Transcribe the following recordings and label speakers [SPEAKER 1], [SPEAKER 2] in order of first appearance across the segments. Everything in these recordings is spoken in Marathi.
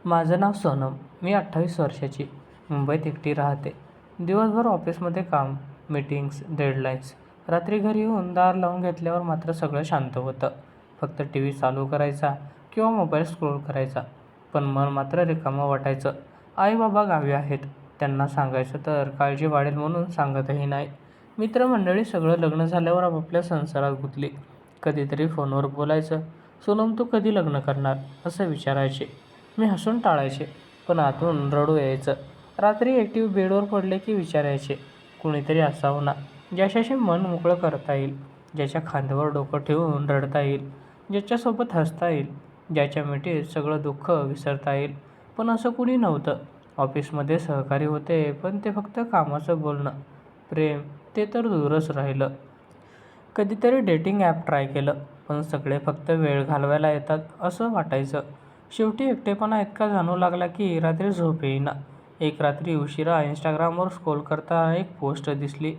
[SPEAKER 1] माझं नाव सोनम. मी 28 वर्षाची. मुंबईत एकटी राहते. दिवसभर ऑफिसमध्ये काम, मीटिंग्स, डेडलाईन्स. रात्री घरी येऊन दार लावून घेतल्यावर मात्र सगळं शांत होतं. फक्त टीव्ही चालू करायचा किंवा मोबाईल स्क्रोल करायचा. पण मन मात्र रिकामं वाटायचं. आई-बाबा गावी आहेत. त्यांना सांगायचं तर काळजी वाढेल म्हणून सांगतही नाही. मित्रमंडळी सगळं लग्न झाल्यावर आपापल्या संसारात गुंतली. कधीतरी फोनवर बोलायचं, "सोनम तू कधी लग्न करणार?" असं विचारायचे. मी हसून टाळायचे, पण आतून रडू यायचं. रात्री एकटी बेडवर पडले की विचारायचे, कुणीतरी असावं ना, ज्याच्याशी मन मोकळं करता येईल, ज्याच्या खांद्यावर डोकं ठेवून रडता येईल, ज्याच्यासोबत हसता येईल, ज्याच्या मिठीत सगळं दुःख विसरता येईल. पण असं कुणी नव्हतं. ऑफिसमध्ये सहकारी होते, पण ते फक्त कामाचं बोलणं. प्रेम, ते तर दूरच राहिलं. कधीतरी डेटिंग ॲप ट्राय केलं, पण सगळे फक्त वेळ घालवायला येतात असं वाटायचं. शेवटी एकटेपणा इतका जाणवू लागला की रात्री झोप येईना. एक रात्री उशिरा इंस्टाग्रामवर स्क्रोल करताना एक पोस्ट दिसली.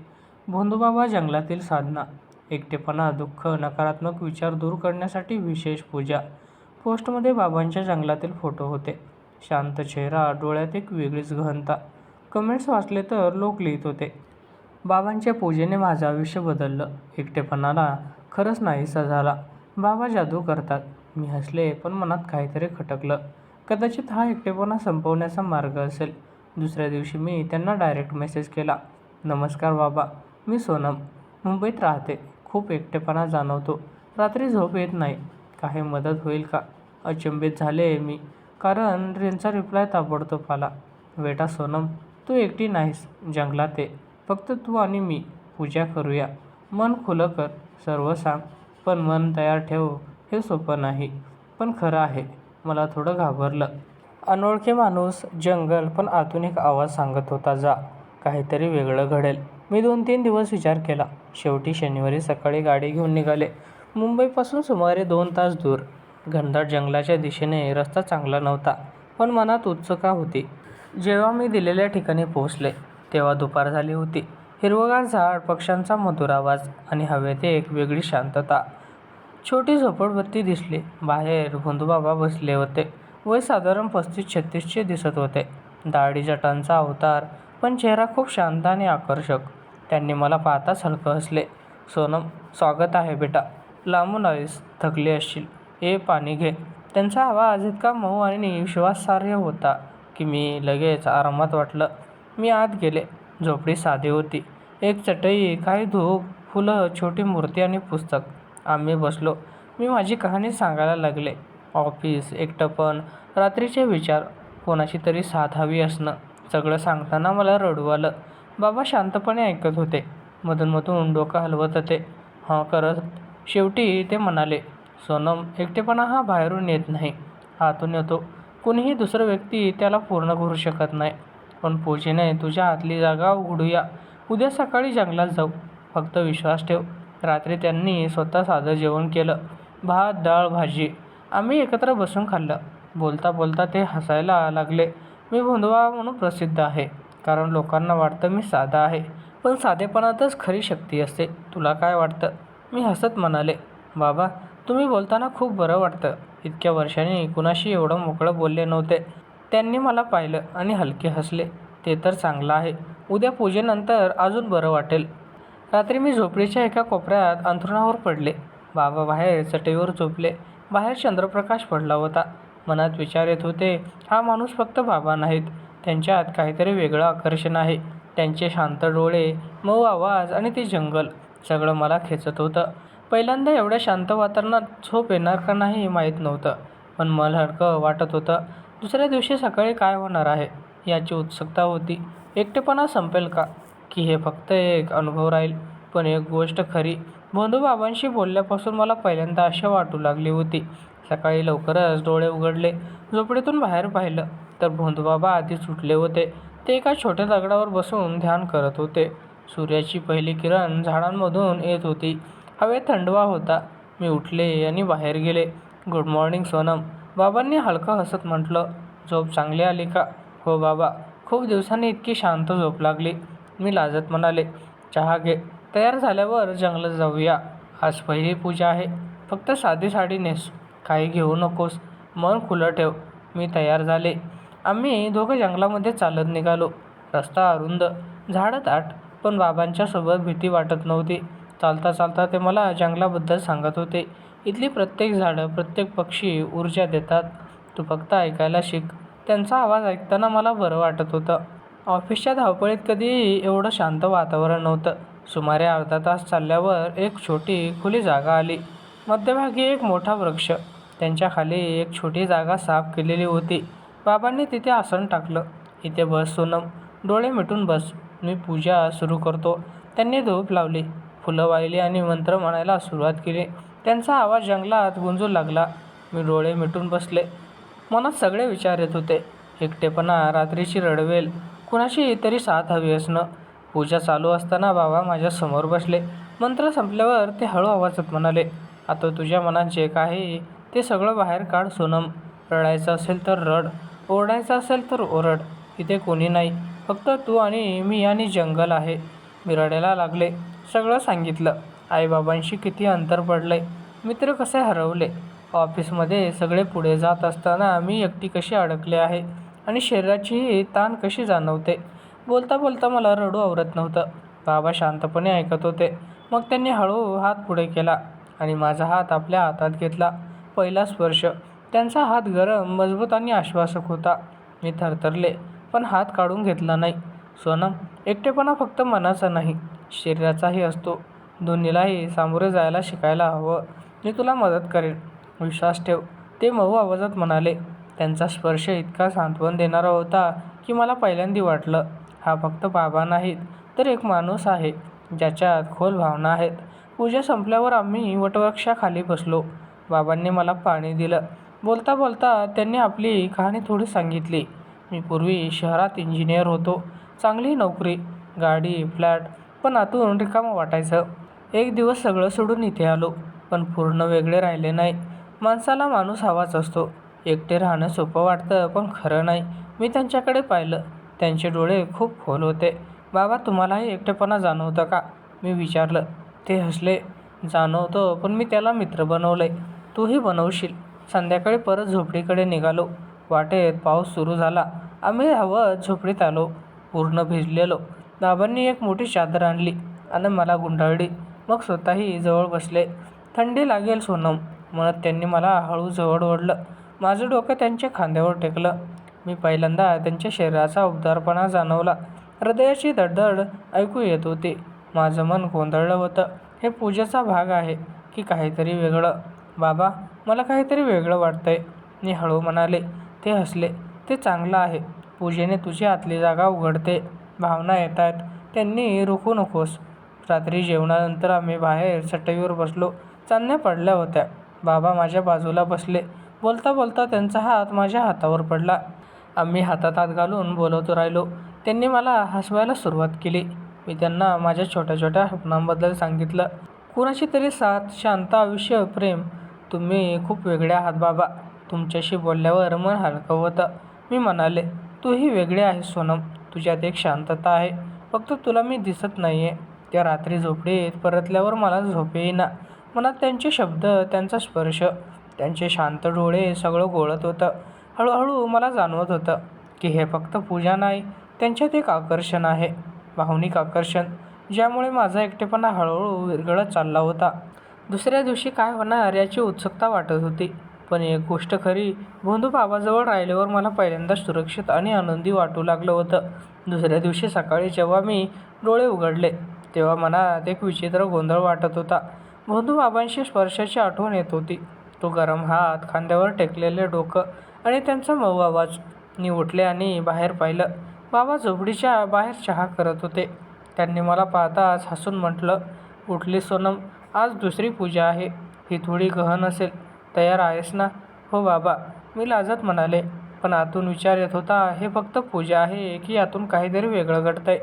[SPEAKER 1] भोंदूबाबा जंगलातील साधना. एकटेपणा, दुःख, नकारात्मक विचार दूर करण्यासाठी विशेष पूजा. पोस्टमध्ये बाबांच्या जंगलातील फोटो होते. शांत चेहरा, डोळ्यात एक वेगळीच गहनता. कमेंट्स वाचले तर लोक लिहित होते, बाबांच्या पूजेने माझं आयुष्य बदललं. एकटेपणाला खरंच नाहीसा झाला. बाबा जादू करतात. मी हसले, पण मनात काहीतरी खटकलं. कदाचित हा एकटेपणा संपवण्याचा मार्ग असेल. दुसऱ्या दिवशी मी त्यांना डायरेक्ट मेसेज केला, "नमस्कार बाबा, मी सोनम. मुंबईत राहते. खूप एकटेपणा जाणवतो. रात्री झोप येत नाही. काही मदत होईल का?" अचंबित झाले मी, कारण त्यांचा रिप्लाय ताबडतोब आला, "बेटा सोनम, तू एकटी नाहीस. जंगलात ये. फक्त तू आणि मी. पूजा करूया. मन खुलं कर. सर्व सांग. पण मन तयार ठेव. हे सोपं नाही, पण खरं आहे." मला थोडं घाबरलं. अनोळखी माणूस, जंगल, पण आतून एक आवाज सांगत होता, "जा. काहीतरी वेगळं घडेल." मी 2-3 दिवस विचार केला. शेवटी शनिवारी सकाळी गाडी घेऊन निघाले. मुंबईपासून सुमारे 2 तास दूर. घनदाट जंगलाच्या दिशेने. रस्ता चांगला नव्हता, पण मनात उत्सुकता होती. जेव्हा मी दिलेल्या ठिकाणी पोहोचले, तेव्हा दुपार झाली होती. हिरवंगार झाड, पक्ष्यांचा मधुर आवाज आणि हवेत एक वेगळी शांतता. छोटी झोपडपट्टी दिसली. बाहेर भोंदूबाबा बसले होते. वय साधारण 35-36चे दिसत होते. दाढी जटांचा अवतार, पण चेहरा खूप शांत आणि आकर्षक. त्यांनी मला पाहताच हलकं हसले. "सोनम, स्वागत आहे बेटा. लांबून आलीस, थकली असशील. ये, पाणी घे." त्यांचा आवाज इतका मऊ आणि विश्वासार्ह होता की मी लगेच आरामात वाटलं. मी आत गेले. झोपडी साधी होती. एक चटई, काही धूप, फुलं, छोटी मूर्ती आणि पुस्तक. आम्ही बसलो. मी माझी कहाणी सांगायला लागले. ऑफिस, एकटेपण, रात्रीचे विचार, कोणाची तरी साथ हवी असणं. सगळं सांगताना मला रडू आलं. बाबा शांतपणे ऐकत होते. मधून डोकं हलवत होते, हं करत. शेवटी ते म्हणाले, "सोनम, एकटेपणा हा बाहेरून येत नाही, आतून येतो. कुणीही दुसरं व्यक्ती त्याला पूर्ण करू शकत नाही. पण पूजेने तुझ्या आतली जागा उघडूया. उद्या सकाळी जंगलात जाऊ. फक्त विश्वास ठेव." रात्री त्यांनी स्वतः साधं जेवण केलं. भात, डाळ, भाजी. आम्ही एकत्र बसून खाल्लं. बोलता बोलता ते हसायला लागले. "मी भोंदूबाबा म्हणून प्रसिद्ध आहे, कारण लोकांना वाटतं मी साधा आहे. पण साधेपणातच खरी शक्ती असते. तुला काय वाटतं?" मी हसत म्हणाले, "बाबा, तुम्ही बोलताना खूप बरं वाटतं. इतक्या वर्षांनी कुणाशी एवढं मोकळं बोलले नव्हते." त्यांनी मला पाहिलं आणि हलके हसले. "ते तर चांगलं आहे. उद्या पूजेनंतर अजून बरं वाटेल." रात्री मी झोपडीच्या एका कोपऱ्यात अंथरुणावर पडले. बाबा बाहेर चटईवर झोपले. बाहेर चंद्रप्रकाश पडला होता. मनात विचार येत होते, हा माणूस फक्त बाबा नाहीत. त्यांच्यात काहीतरी वेगळं आकर्षण आहे. त्यांचे शांत डोळे, मऊ आवाज आणि ते जंगल, सगळं मला खेचत होतं. पहिल्यांदा एवढ्या शांत वातावरणात झोप येणार का नाही माहीत नव्हतं, पण मन हलकं वाटत होतं. दुसऱ्या दिवशी सकाळी काय होणार आहे याची उत्सुकता होती. एकटेपणा संपेल का, की हे फक्त एक अनुभव राहील? पण एक गोष्ट खरी, भोंदूबाबांशी बोलल्यापासून मला पहिल्यांदा आशा वाटू लागली होती. सकाळी लवकरच डोळे उघडले. झोपडीतून बाहेर पाहिलं तर भोंदूबाबा आधीच उठले होते. ते एका छोट्या दगडावर बसून ध्यान करत होते. सूर्याची पहिली किरण झाडांमधून येत होती. हवेत थंडवा होता. मी उठले आणि बाहेर गेले. "Good morning Sonam." बाबांनी हलकं हसत म्हटलं, "झोप चांगली आली का?" "हो बाबा, खूप दिवसांनी इतकी शांत झोप लागली." मी लाजत म्हणाले, "चहा घे. तयार झाल्यावर जंगलात जाऊया. आज पहिली पूजा आहे. फक्त साधी साडी नेस. काही घेऊ नकोस. मन खुलं ठेव." मी तयार झाले. आम्ही दोघं जंगलामध्ये चालत निघालो. रस्ता अरुंद, झाडं दाट, पण बाबांच्या सोबत भीती वाटत नव्हती. चालता चालता ते मला जंगलाबद्दल सांगत होते. इथली प्रत्येक झाडं, प्रत्येक पक्षी ऊर्जा देतात. तू फक्त ऐकायला शिक. त्यांचा आवाज ऐकताना मला बरं वाटत होतं. ऑफिसच्या धावपळीत कधीही एवढं शांत वातावरण नव्हतं. सुमारे अर्धा तास चालल्यावर एक छोटी खुली जागा आली. मध्यभागी एक मोठा वृक्ष. त्यांच्या खाली एक छोटी जागा साफ केलेली होती. बाबांनी तिथे आसन टाकलं. इथे बस सोनम, डोळे मिटून बस. मी पूजा सुरू करतो. त्यांनी धूप लावली, फुलं वाहिली आणि मंत्र म्हणायला सुरुवात केली. त्यांचा आवाज जंगलात गुंजू लागला. मी डोळे मिटून बसले. मनात सगळे विचार येत होते. एकटेपणा, रात्रीची रडवेल, कुणाची तरी साथ हवी असणं. पूजा चालू असताना बाबा माझ्या समोर बसले. मंत्र संपल्यावर ते हळू आवाजात म्हणाले, आता तुझ्या मनात जे काही ते सगळं बाहेर काढ सोनम. रडायचं असेल तर रड, ओरडायचं असेल तर ओरड. इथे कोणी नाही, फक्त तू आणि मी आणि जंगल आहे. मी रडायला लागले. सगळं सांगितलं. आईबाबांशी किती अंतर पडलंय, मित्र कसे हरवले, ऑफिसमध्ये सगळे पुढे जात असताना मी एकटी कशी अडकले आहे आणि शरीराची ताण कशी जाणवते. बोलता बोलता मला रडू आवरत नव्हतं. बाबा शांतपणे ऐकत होते. मग त्यांनी हळू हात पुढे केला आणि माझा हात आपल्या हातात घेतला. पहिला स्पर्श. त्यांचा हात गरम, मजबूत आणि आश्वासक होता. मी थरथरले, पण हात काढून घेतला नाही. सोनम, एकटेपणा फक्त मनाचा नाही, शरीराचाही असतो. दोन्हीलाही सामोरे जायला शिकायला हवं. मी तुला मदत करेन, विश्वास ठेव. ते मऊ आवाजात म्हणाले. त्यांचा स्पर्श इतका सांत्वन देणारा होता की मला पहिल्यांदा वाटलं, हा फक्त बाबा नाहीत, तर एक माणूस आहे ज्याच्यात खोल भावना आहेत. पूजा संपल्यावर आम्ही वटवृक्षाखाली बसलो. बाबांनी मला पाणी दिलं. बोलता बोलता त्यांनी आपली कहाणी थोडी सांगितली. मी पूर्वी शहरात इंजिनियर होतो. चांगली नोकरी, गाडी, फ्लॅट, पण आतून रिकामं वाटायचं. एक दिवस सगळं सोडून इथे आलो, पण पूर्ण वेगळे राहिले नाही. माणसाला माणूस हवाच असतो. एकटे राहणं सोपं वाटतं, पण खरं नाही. मी त्यांच्याकडे पाहिलं. त्यांचे डोळे खूप खोल होते. बाबा, तुम्हालाही एकटेपणा जाणवतं का? मी विचारलं. ते हसले. जाणवतो, पण मी त्याला मित्र बनवलंय. तूही बनवशील. संध्याकाळी परत झोपडीकडे निघालो. वाटेत पाऊस सुरू झाला. आम्ही धावत झोपडीत आलो, पूर्ण भिजलेलो. बाबांनी एक मोठी चादर आणली आणि मला गुंडाळली. मग स्वतःही जवळ बसले. थंडी लागेल सोनम, म्हणत त्यांनी मला हळू जवळ ओढलं. माझं डोकं त्यांच्या खांद्यावर टेकलं. मी पहिल्यांदा त्यांच्या शरीराचा उबदारपणा जाणवला. हृदयाची धडधड ऐकू येत होती. माझं मन गोंधळलं होतं. हे पूजेचा भाग आहे की काहीतरी वेगळं? बाबा, मला काहीतरी वेगळं वाटतंय, मी हळू म्हणाले. ते हसले. ते चांगलं आहे. पूजेने तुझी आतली जागा उघडते. भावना येत आहेत, त्यांनी रोखू नकोस. रात्री जेवणानंतर आम्ही बाहेर चटईवर बसलो. चांदण्या पडल्या होत्या. बाबा माझ्या बाजूला बसले. बोलता बोलता त्यांचा हात माझ्या हातावर पडला. आम्ही हातात हात घालून बोलत राहिलो. त्यांनी मला हसवायला सुरुवात केली. मी त्यांना माझ्या छोट्या छोट्या स्वप्नांबद्दल सांगितलं. कुणाची तरी साथ, शांत आयुष्य, प्रेम. तुम्ही खूप वेगळे आहात बाबा. तुमच्याशी बोलल्यावर मन हलकं होतं. मी म्हणाले, तूही वेगळे आहेस सोनम. तुझ्यात एक शांतता आहे, फक्त तुला मी दिसत नाहीये. त्या रात्री झोपडीत परतल्यावर मला झोप येईना. मनात त्यांचे शब्द, त्यांचा स्पर्श, त्यांचे शांत डोळे सगळं घोळत होतं. हळूहळू मला जाणवत होतं की हे फक्त पूजा नाही, त्यांच्यात एक आकर्षण आहे, भावनिक आकर्षण, ज्यामुळे माझा एकटेपणा हळूहळू विरघळत चालला होता. दुसऱ्या दिवशी काय होणार याची उत्सुकता वाटत होती. पण एक गोष्ट खरी, भोंदू बाबाजवळ राहिल्यावर मला पहिल्यांदा सुरक्षित आणि आनंदी वाटू लागलं होतं. दुसऱ्या दिवशी सकाळी जेव्हा मी डोळे उघडले, तेव्हा मनात एक विचित्र गोंधळ वाटत होता. भोंदू बाबांशी स्पर्शाची आठवण येत होती. तो गरम हात, खांद्यावर टेकलेले डोकं आणि त्यांचा मऊ आवाज. मी उठले आणि बाहेर पाहिलं. बाबा झोपडीच्या बाहेर चहा करत होते. त्यांनी मला पाहताच हसून म्हटलं, उठली सोनम, आज दुसरी पूजा आहे. ही थोडी गहन असेल. तयार आहेस ना? हो बाबा, मी लाजत म्हणाले. पण आतून विचार येत होता, हे फक्त पूजा आहे की यातून काहीतरी वेगळं घडतंय.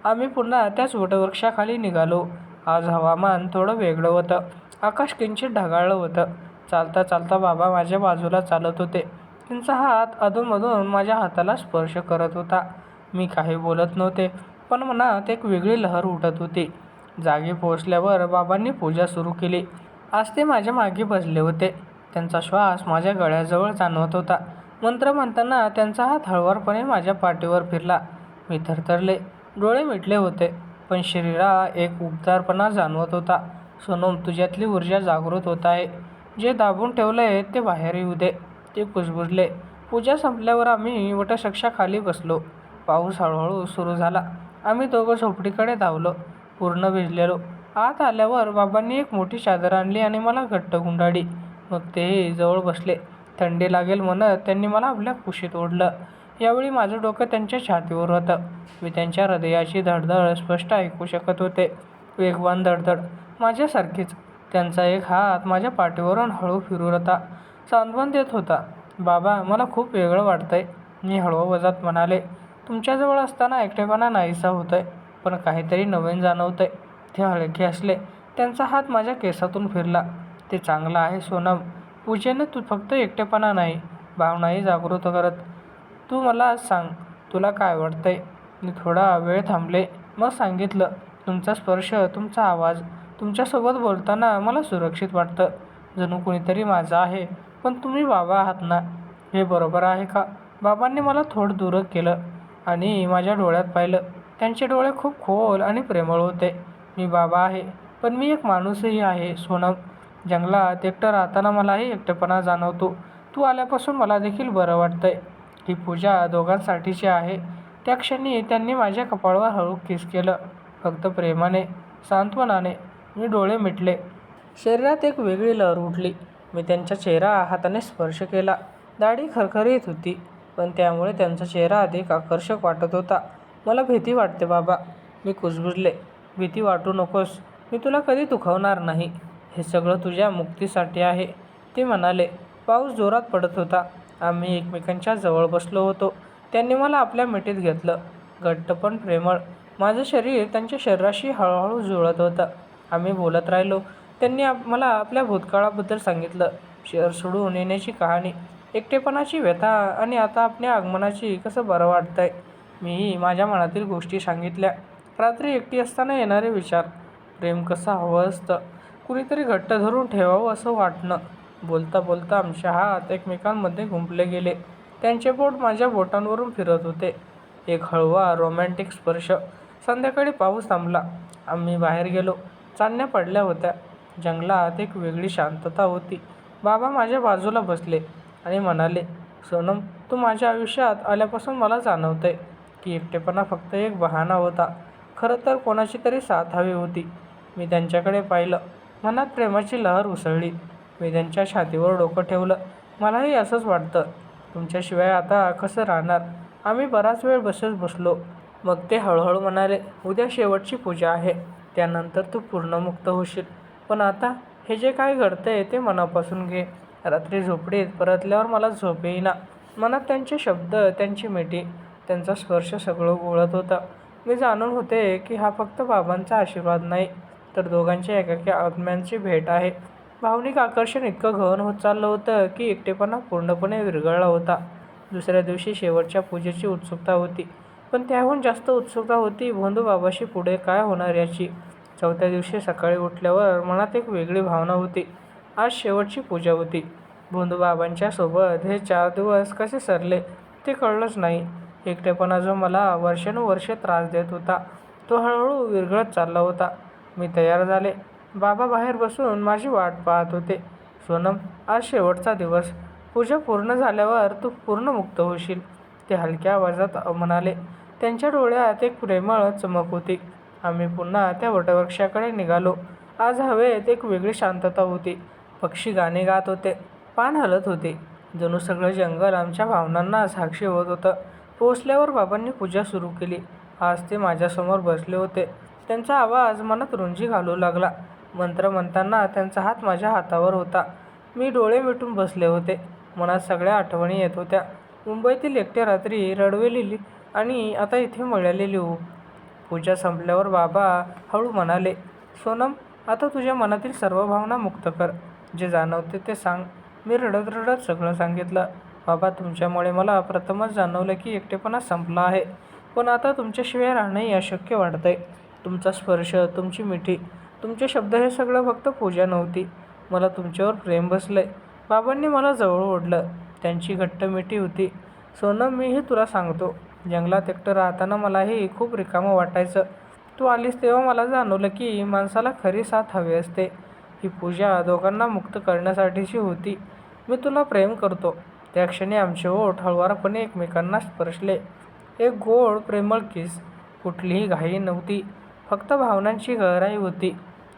[SPEAKER 1] आम्ही पुन्हा त्याच वटवृक्षाखाली निघालो. आज हवामान थोडं वेगळं होतं. आकाश किंचित ढगाळलं होतं. चालता चालता बाबा माझ्या बाजूला चालत होते. त्यांचा हात अधूनमधून माझ्या हाताला स्पर्श करत होता. मी काही बोलत नव्हते, पण मनात एक वेगळी लहर उठत होती. जागी पोहोचल्यावर बाबांनी पूजा सुरू केली. आज ते माझ्या मागे बसले होते. त्यांचा श्वास माझ्या गळ्याजवळ जाणवत होता. मंत्र म्हणताना त्यांचा हात हळुवारपणे माझ्या पाठीवर फिरला. मी थरथरले, डोळे मिटले होते, पण शरीरात एक उबदारपणा जाणवत होता. सोनम, तुझ्यातली ऊर्जा जागृत होत आहे. जे दाबून ठेवलंय ते बाहेर येऊ दे. ते कुजबुजले. पूजा संपल्यावर आम्ही वटवृक्षाखाली बसलो. पाऊस हळूहळू सुरू झाला. आम्ही दोघं झोपडीकडे धावलो, पूर्ण भिजलेलो. आत आल्यावर बाबांनी एक मोठी चादर आणली आणि मला घट्ट गुंडाळली. मग तेही जवळ बसले. थंडी लागेल म्हणत त्यांनी मला आपल्या कुशीत ओढलं. यावेळी माझं डोकं त्यांच्या छातीवर होतं. मी त्यांच्या हृदयाची धडधड स्पष्ट ऐकू शकत होते. वेगवान धडधड, माझ्यासारखीच. त्यांचा एक हात माझ्या पाठीवरून हळू फिरवत होता, सांत्वन देत होता. बाबा, मला खूप वेगळं वाटतंय, मी हळूवाजात म्हणाले. तुमच्याजवळ असताना एकटेपणा नाहीसा होतोय, पण काहीतरी नवीन जाणवतंय. ते हलके हसले. त्यांचा हात माझ्या केसातून फिरला. ते चांगलं आहे सोनम. पूजेने तू फक्त एकटेपणा नाही, भावनाही जागृत करत. तू मला सांग, तुला काय वाटतंय? मी थोडा वेळ थांबले, मग सांगितलं. तुमचा स्पर्श, तुमचा आवाज, तुमच्यासोबत बोलताना मला सुरक्षित वाटतं. जणू कुणीतरी माझं आहे. पण तुम्ही बाबा आहात ना, हे बरोबर आहे का? बाबांनी मला थोडं दूर केलं आणि माझ्या डोळ्यात पाहिलं. त्यांचे डोळे खूप खोल आणि प्रेमळ होते. मी बाबा आहे, पण मी एक माणूसही आहे सोनम. जंगलात एकटं राहताना मलाही एकटेपणा जाणवतो. तू आल्यापासून मला देखील बरं वाटतंय. ही पूजा दोघांसाठीची आहे. त्या क्षणी त्यांनी माझ्या कपाळावर हळू किस केलं, फक्त प्रेमाने, सांत्वनाने. मी डोळे मिटले. शरीरात एक वेगळी लहर उठली. मी त्यांचा चेहरा हाताने स्पर्श केला. दाढी खरखरीत होती, पण त्यामुळे त्यांचा चेहरा अधिक आकर्षक वाटत होता. मला भीती वाटते बाबा, मी कुजबुजले. भीती वाटू नकोस, मी तुला कधी दुखावणार नाही. हे सगळं तुझ्या मुक्तीसाठी आहे, ते म्हणाले. पाऊस जोरात पडत होता. आम्ही एकमेकांच्या जवळ बसलो होतो. त्यांनी मला आपल्या मिठीत घेतलं, घट्ट पण प्रेमळ. माझं शरीर त्यांच्या शरीराशी हळूहळू जुळत होतं. आम्ही बोलत राहिलो. त्यांनी मला आपल्या भूतकाळाबद्दल सांगितलं. शहर सोडून येण्याची कहाणी, एकटेपणाची व्यथा आणि आता आपल्या आगमनाची कसं बरं वाटतंय. मीही माझ्या मनातील गोष्टी सांगितल्या. रात्री एकटी असताना येणारे विचार, प्रेम कसं हवं असतं, कुणीतरी घट्ट धरून ठेवावं असं वाटणं. बोलता बोलता आमचे हात एकमेकांमध्ये गुंफले गेले. त्यांचे बोट माझ्या बोटांवरून फिरत होते. एक हळवा रोमॅन्टिक स्पर्श. संध्याकाळी पाऊस थांबला. आम्ही बाहेर गेलो. चांदण्या पडल्या होत्या. जंगलात एक वेगळी शांतता होती. बाबा माझ्या बाजूला बसले आणि म्हणाले, सोनम, तू माझ्या आयुष्यात आल्यापासून मला जाणवतंय की एकटेपणा फक्त एक बहाणा होता. खरं तर कोणाची तरी साथ हवी होती. मी त्यांच्याकडे पाहिलं. मनात प्रेमाची लहर उसळली. मी त्यांच्या छातीवर डोकं ठेवलं. मलाही असंच वाटतं. तुमच्याशिवाय आता कसं राहणार? आम्ही बराच वेळ बसत बसलो. मग ते हळूहळू म्हणाले, उद्या शेवटची पूजा आहे, त्यानंतर तू पूर्ण मुक्त होशील. पण आता हे जे काय घडतंय ते मनापासून घे. रात्री झोपडीत परतल्यावर मला झोप येईना. मनात त्यांचे शब्द, त्यांची मिठी, त्यांचा स्पर्श सगळं घोळत होतं. मी जाणून होते की हा फक्त बाबांचा आशीर्वाद नाही, तर दोघांच्या एकाकी आत्म्यांची भेट आहे. भावनिक आकर्षण इतकं गहन होत चाललं होतं की एकटेपणा पूर्णपणे विरघळला होता. दुसऱ्या दिवशी शेवटच्या पूजेची उत्सुकता होती, पण त्याहून जास्त उत्सुकता होती भोंदूबाबाशी पुढे काय होणार याची. चौथ्या दिवशी सकाळी उठल्यावर मनात एक वेगळी भावना होती. आज शेवटची पूजा होती. भोंदूबाबांच्या सोबत हे 4 दिवस कसे सरले ते कळलंच नाही. एकटेपणा जो मला वर्षानुवर्षे त्रास देत होता, तो हळूहळू विरघळत चालला होता. मी तयार झाले. बाबा बाहेर बसून माझी वाट पाहत होते. सोनम, आज शेवटचा दिवस. पूजा पूर्ण झाल्यावर तू पूर्ण मुक्त होशील, ते हलक्या आवाजात म्हणाले. त्यांच्या डोळ्यात एक प्रेमळ चमक होती. आम्ही पुन्हा त्या वटवृक्षाकडे निघालो. आज हवेत एक वेगळी शांतता होती. पक्षी गाणे गात होते, पान हलत होते. जणू सगळं जंगल आमच्या भावनांना साक्षी होत होतं. पोहोचल्यावर बाबांनी पूजा सुरू केली. आज ते माझ्यासमोर बसले होते. त्यांचा आवाज मनात रुंजी घालू लागला. मंत्र म्हणताना त्यांचा हात माझ्या हातावर होता. मी डोळे मिटून बसले होते. मनात सगळ्या आठवणी येत होत्या. मुंबईतील एकट्या रात्री, रडवेलेली आणि आता इथे मिळालेली ऊब. पूजा संपल्यावर बाबा हळू म्हणाले, सोनम, आता तुझ्या मनातील सर्व भावना मुक्त कर. जे जाणवते ते सांग. मी रडत रडत सगळं सांगितलं. बाबा, तुमच्यामुळे मला प्रथमच जाणवलं की एकटेपणा संपला आहे. पण आता तुमच्याशिवाय राहणंही अशक्य वाटतंय. तुमचा स्पर्श, तुमची मिठी, तुमचे शब्द, हे सगळं फक्त पूजा नव्हती. मला तुमच्यावर प्रेम बसलंय. बाबांनी मला जवळ ओढलं. त्यांची घट्ट मिठी होती. सोनम, मीही तुला सांगतो, जंगलात एकटं राहताना मलाही खूप रिकामं वाटायचं. तू आलीस तेव्हा मला जाणवलं की माणसाला खरी साथ हवी असते. ही पूजा दोघांना मुक्त करण्यासाठीची होती. मी तुला प्रेम करतो. त्या क्षणी आमचे ओठ हळुवारपणे एकमेकांना स्पर्शले. एक गोड प्रेमळ किस. कुठलीही घाई नव्हती, फक्त भावनांची गहराई होती.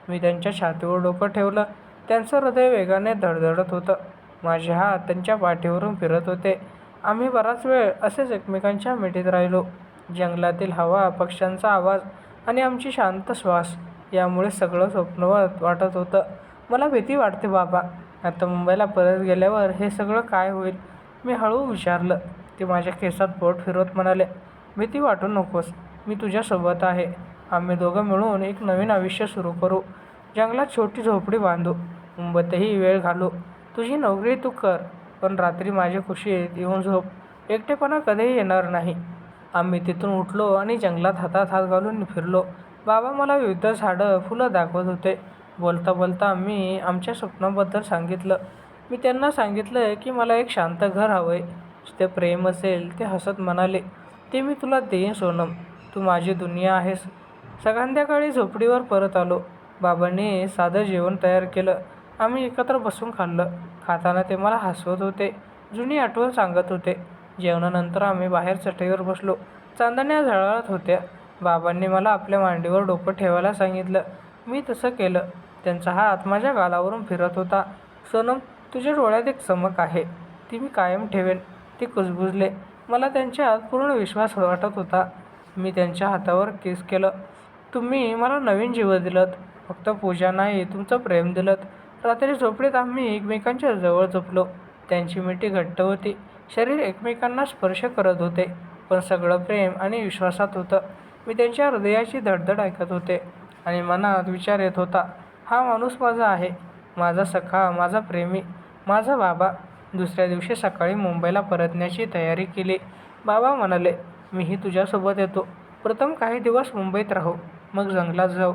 [SPEAKER 1] मी त्यांच्या छातीवर डोकं ठेवलं. त्यांचं हृदय वेगाने धडधडत होतं. माझे हात त्यांच्या पाठीवरून फिरत होते. आम्ही बराच वेळ असेच एकमेकांच्या मिठीत राहिलो. जंगलातील हवा, पक्ष्यांचा आवाज आणि आमची शांत श्वास यामुळे सगळं स्वप्नवत वाटत होतं. मला भीती वाटते बाबा, आता मुंबईला परत गेल्यावर हे सगळं काय होईल? मी हळू विचारलं. ते माझ्या केसात बोट फिरवत म्हणाले, भीती वाटू नकोस, मी तुझ्यासोबत आहे. आम्ही दोघं मिळून एक नवीन आयुष्य सुरू करू. जंगलात छोटी झोपडी बांधू, मुंबईतही वेळ घालू. तुझी नोकरी तू कर, पण रात्री माझ्या कुशीत येऊन झोप. एकटेपणा कधीही येणार नाही. आम्ही तिथून उठलो आणि जंगलात हातात हात घालून फिरलो. बाबा मला विविध झाडं, फुलं दाखवत होते. बोलता बोलता आम्ही आमच्या स्वप्नांबद्दल सांगितलं. मी त्यांना सांगितलं की मला एक शांत घर हवंय. ते प्रेम असेल. ते हसत म्हणाले, ते मी तुला देईन सोनम, तू माझी दुनिया आहेस. संध्याकाळी झोपडीवर परत आलो. बाबांनी साधं जेवण तयार केलं. आम्ही एकत्र बसून खाल्लं. खाताना ते मला हसवत होते, जुनी आठवण सांगत होते. जेवणानंतर आम्ही बाहेर चटईवर बसलो. चांदण्या झळाळत होत्या. बाबांनी मला आपल्या मांडीवर डोकं ठेवायला सांगितलं. मी तसं केलं. त्यांचा हात माझ्या गालावरून फिरत होता. सोनम, तुझ्या डोळ्यात एक चमक आहे, ती मी कायम ठेवेन. ते कुजबुजले. मला त्यांच्यात पूर्ण विश्वास वाटत होता. मी त्यांच्या हातावर किस केलं. तुम्ही मला नवीन जीवन दिलंत, फक्त पूजा नाही, तुमचं प्रेम दिलंत. रात्री झोपडीत आम्ही एकमेकांच्या जवळ झोपलो. त्यांची मिठी घट्ट होती. शरीर एकमेकांना स्पर्श करत होते, पण सगळं प्रेम आणि विश्वासात होतं. मी त्यांच्या हृदयाची धडधड ऐकत होते आणि मनात विचार येत होता, हा माणूस माझा आहे, माझा सखा, माझा प्रेमी, माझा बाबा. दुसऱ्या दिवशी सकाळी मुंबईला परतण्याची तयारी केली. बाबा म्हणाले, मीही तुझ्यासोबत येतो. प्रथम काही दिवस मुंबईत राहू, मग जंगलात जाऊ.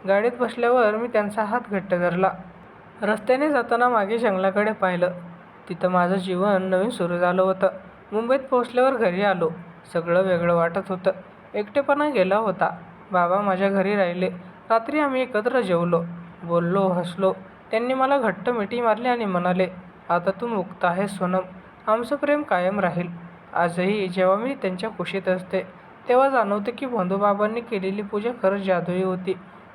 [SPEAKER 1] गाडीत बसल्यावर मी त्यांचा हात घट्ट धरला. रस्त्याने जाताना मागे जंगलाकडे पाहिलं. तिथं माझं जीवन नवीन सुरू झालं होतं. मुंबईत पोहोचल्यावर घरी आलो. सगळं वेगळं वाटत होतं. एकटेपणा गेला होता. बाबा माझ्या घरी राहिले. रात्री आम्ही एकत्र जेवलो, बोललो, हसलो. त्यांनी मला घट्ट मिठी मारली आणि म्हणाले, आता तू मुक्त आहेस सोनम, आमचं प्रेम कायम राहील. आजही जेव्हा मी त्यांच्या कुशीत असते, तेव्हा जाणवते की बंधूबाबांनी केलेली पूजा खरंच जादुई होती.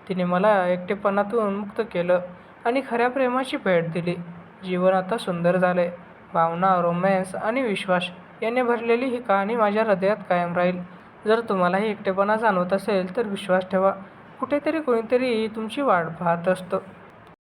[SPEAKER 1] तिने मला एकटेपणातून मुक्त केलं आणि खऱ्या प्रेमाची भेट दिली. जीवन आता सुंदर झाले. भावना, रोमॅन्स आणि विश्वास याने भरलेली ही कहाणी माझ्या हृदयात कायम राहील. जर तुम्हालाही एकटेपणा जाणवत असेल तर विश्वास ठेवा, कुठेतरी कोणीतरी तुमची वाट पाहत असतं.